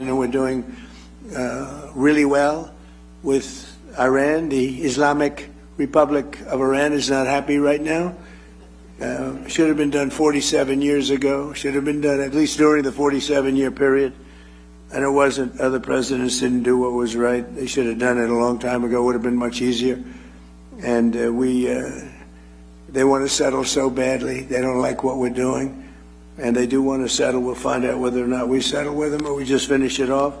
We're doing really well with Iran. The Islamic Republic of Iran is not happy right now. Should have been done 47 years ago. Should have been done at least during the 47-year period. And it wasn't. Other presidents didn't do what was right. They should have done it a long time ago. It would have been much easier. And they want to settle so badly. They don't like what we're doing. And they do want to settle. We'll find out whether or not we settle with them or we just finish it off.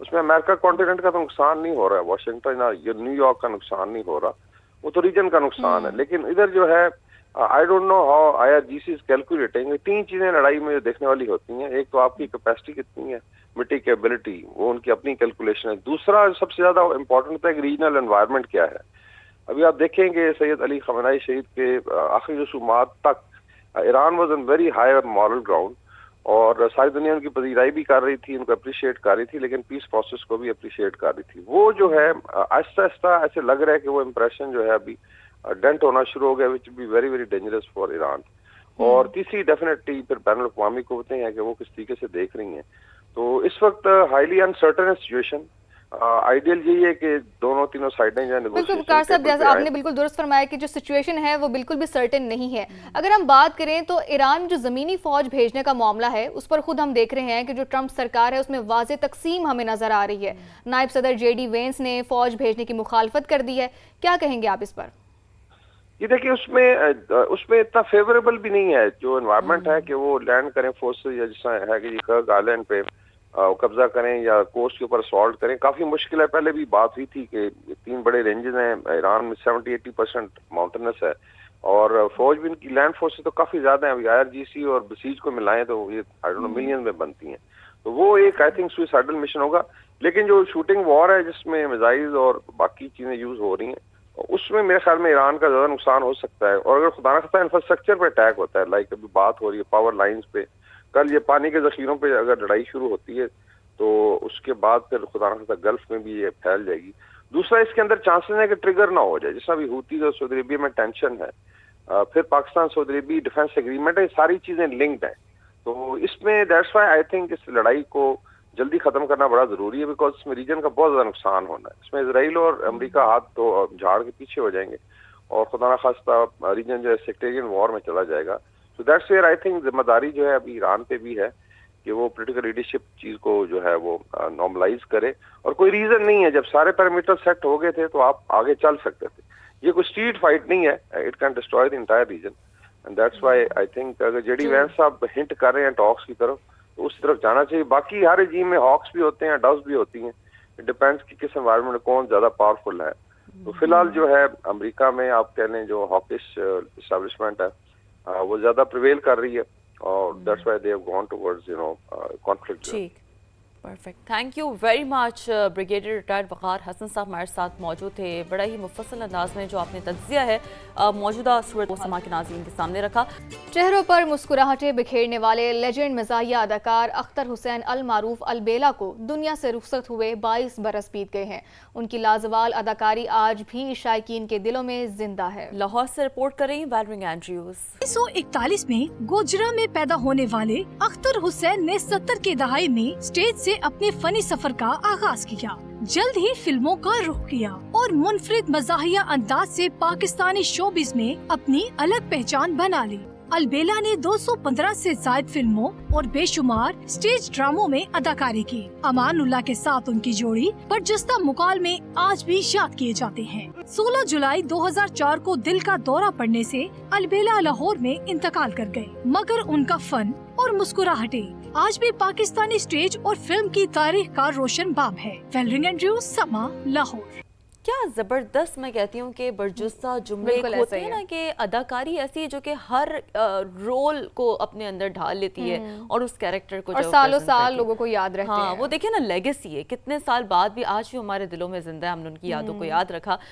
اس میں امریکہ continent کا تو نقصان نہیں ہو رہا ہے, Washington یا new York کا نقصان نہیں ہو رہا, وہ تو ریجن کا نقصان ہے. لیکن ادھر جو ہے I don't know how IRGC is calculating. 3 چیزیں لڑائی میں جو دیکھنے والی ہوتی ہیں, ایک تو آپ کی کیپیسٹی کتنی ہے, مٹی کی ایبلٹی, وہ ان کی اپنی کیلکولیشن ہے. دوسرا سب سے زیادہ امپورٹنٹ ہوتا ہے کہ ریجنل انوائرمنٹ کیا ہے. ابھی آپ دیکھیں گے سید علی خامنہئی شہید کے آخری رسومات تک Iran was in very high moral ground, اور ساری دنیا ان کی پذیرائی بھی کر رہی تھی, ان کو اپریشیٹ کر رہی تھی, لیکن پیس پروسیس کو بھی اپریشیٹ کر رہی تھی. وہ جو ہے آہستہ آہستہ ایسے لگ رہا ہے کہ وہ امپریشن جو ہے ابھی ڈینٹ ہونا شروع ہو گیا, which be very very dangerous for Iran. اور تیسری ڈیفینیٹلی پھر بین الاقوامی قوتیں ہیں کہ وہ کس طریقے سے دیکھ رہی ہیں. تو اس وقت ہائیلی انسرٹن سچویشن. آئیڈیل یہی ہے کہ دونوں تینوں سائڈیں جو ہے بالکل وقار صاحب, جیسا آپ نے بالکل درست فرمایا کہ جو سچویشن ہے وہ بالکل بھی سرٹن نہیں ہے. اگر ہم بات کریں تو ایران میں جو زمینی فوج بھیجنے کا معاملہ ہے اس پر خود ہم دیکھ رہے ہیں کہ جو ٹرمپ سرکار ہے اس میں واضح تقسیم ہمیں نظر آ رہی ہے. نائب صدر JD وینس نے فوج بھیجنے کی مخالفت کر دی ہے, کیا کہیں گے آپ اس پر؟ یہ دیکھیں اس میں اتنا فیوریبل بھی نہیں ہے جو انوائرمنٹ ہے کہ وہ لینڈ کریں فورسز, یا جس طرح ہے کہ یہ کرگ آئلینڈ پہ قبضہ کریں یا کوسٹ کے اوپر اسالٹ کریں. کافی مشکل ہے. پہلے بھی بات ہوئی تھی کہ 3 بڑے رینجز ہیں ایران میں, 70-80% ماؤنٹینس ہے, اور فوج بھی ان کی لینڈ فورس تو کافی زیادہ ہیں. ابھی IRGC اور بسیج کو ملائیں تو یہ آئی ڈونٹ نو ملین میں بنتی ہیں. تو وہ ایک آئی تھنک سوئسائڈل مشن ہوگا. لیکن جو شوٹنگ وار ہے جس میں میزائلز اور باقی چیزیں یوز ہو رہی ہیں, اس میں میرے خیال میں ایران کا زیادہ نقصان ہو سکتا ہے. اور اگر خدا نخواستہ انفراسٹرکچر پہ اٹیک ہوتا ہے, لائک ابھی بات ہو رہی ہے پاور لائنز پہ, کل یہ پانی کے ذخیروں پہ اگر لڑائی شروع ہوتی ہے تو اس کے بعد پھر خدا نخواستہ گلف میں بھی یہ پھیل جائے گی. دوسرا اس کے اندر چانسز ہے کہ ٹریگر نہ ہو جائے, جس طرح بھی ہوتی ہے سعودی عربیہ میں ٹینشن ہے, پھر پاکستان سعودی عربیہ ڈیفینس ایگریمنٹ ہے, یہ ساری چیزیں لنکڈ ہیں. تو اس میں دیٹس وائی آئی تھنک اس لڑائی کو جلدی ختم کرنا بڑا ضروری ہے, بیکاز اس میں ریجن کا بہت زیادہ نقصان ہونا ہے. اس میں اسرائیل اور امریکہ ہاتھ تو جھاڑ کے پیچھے ہو جائیں گے, اور خدا نخواستہ ریجن جو ہے سیکٹیرین وار میں چلا جائے گا. So that's where I think ذمہ داری جو ہے ابھی ایران پہ بھی ہے کہ وہ پولیٹیکل لیڈرشپ چیز کو جو ہے وہ نارملائز کرے. اور کوئی ریزن نہیں ہے, جب سارے پیرامیٹر سیٹ ہو گئے تھے تو آپ آگے چل سکتے تھے. یہ کوئی اسٹریٹ فائٹ نہیں ہے, it can destroy the entire region. And that's why I think اگر JD وینس صاحب ہنٹ کر رہے ہیں ٹاکس کی طرف, تو اس طرف جانا چاہیے. باقی ہر رجیم میں ہاکس بھی ہوتے ہیں, ڈوز بھی ہوتی ہیں, اٹ ڈپینڈس کہ کس انوائرمنٹ میں کون زیادہ پاورفل ہے. تو فی الحال جو ہے امریکہ میں آپ کہہ لیں جو ہاکش اسٹیبلشمنٹ ہے وہ زیادہ پریویل کر رہی ہے, اور that's why they have gone towards conflict. ٹھیک, perfect. Thank you very much. Brigadier retired Waqar Hasan صاحب ہمارے ساتھ موجود تھے. بڑا ہی مفصل انداز میں جو آپ نے تجزیہ ہے موجودہ صورت کو سما کے ناظرین کے سامنے رکھا. چہروں پر مسکراہٹیں بکھیرنے والے لیجنڈ مزاحیہ اداکار اختر حسین المعروف البیلا کو دنیا سے رخصت ہوئے 22 برس بیت گئے ہیں. ان کی لازوال اداکاری آج بھی شائقین کے دلوں میں زندہ ہے. لاہور سے رپورٹ کر رہی ہیں ویلرنگ اینڈریوز. 1941 میں گوجرا میں پیدا ہونے والے اختر حسین نے 70 کے دہائی میں اسٹیج سے اپنے فنی سفر کا آغاز کیا. جلد ہی فلموں کا رخ کیا اور منفرد مزاحیہ انداز سے پاکستانی شوبز میں اپنی الگ پہچان بنا لی. البیلا نے 215 سے زائد فلموں اور بے شمار سٹیج ڈراموں میں اداکاری کی. امان اللہ کے ساتھ ان کی جوڑی برجستہ مکال میں آج بھی یاد کیے جاتے ہیں. 16 جولائی 2004 کو دل کا دورہ پڑنے سے البیلا لاہور میں انتقال کر گئے, مگر ان کا فن اور مسکراہٹیں آج بھی پاکستانی سٹیج اور فلم کی تاریخ کا روشن باب ہے. ویلرنگ اینڈریوز, سما, لاہور. کیا زبردست میں کہتی ہوں کہ برجستہ جملے ہوتے ہیں نا کہ اداکاری ایسی ہے جو کہ ہر رول کو اپنے اندر ڈھال لیتی ہے اور اس کیریکٹر کو اور سالوں سال لوگوں کو یاد رہتے ہیں. ہاں, وہ دیکھیں نا لیگیسی ہے, کتنے سال بعد بھی آج بھی ہمارے دلوں میں زندہ ہے, ہم نے ان کی یادوں کو یاد رکھا.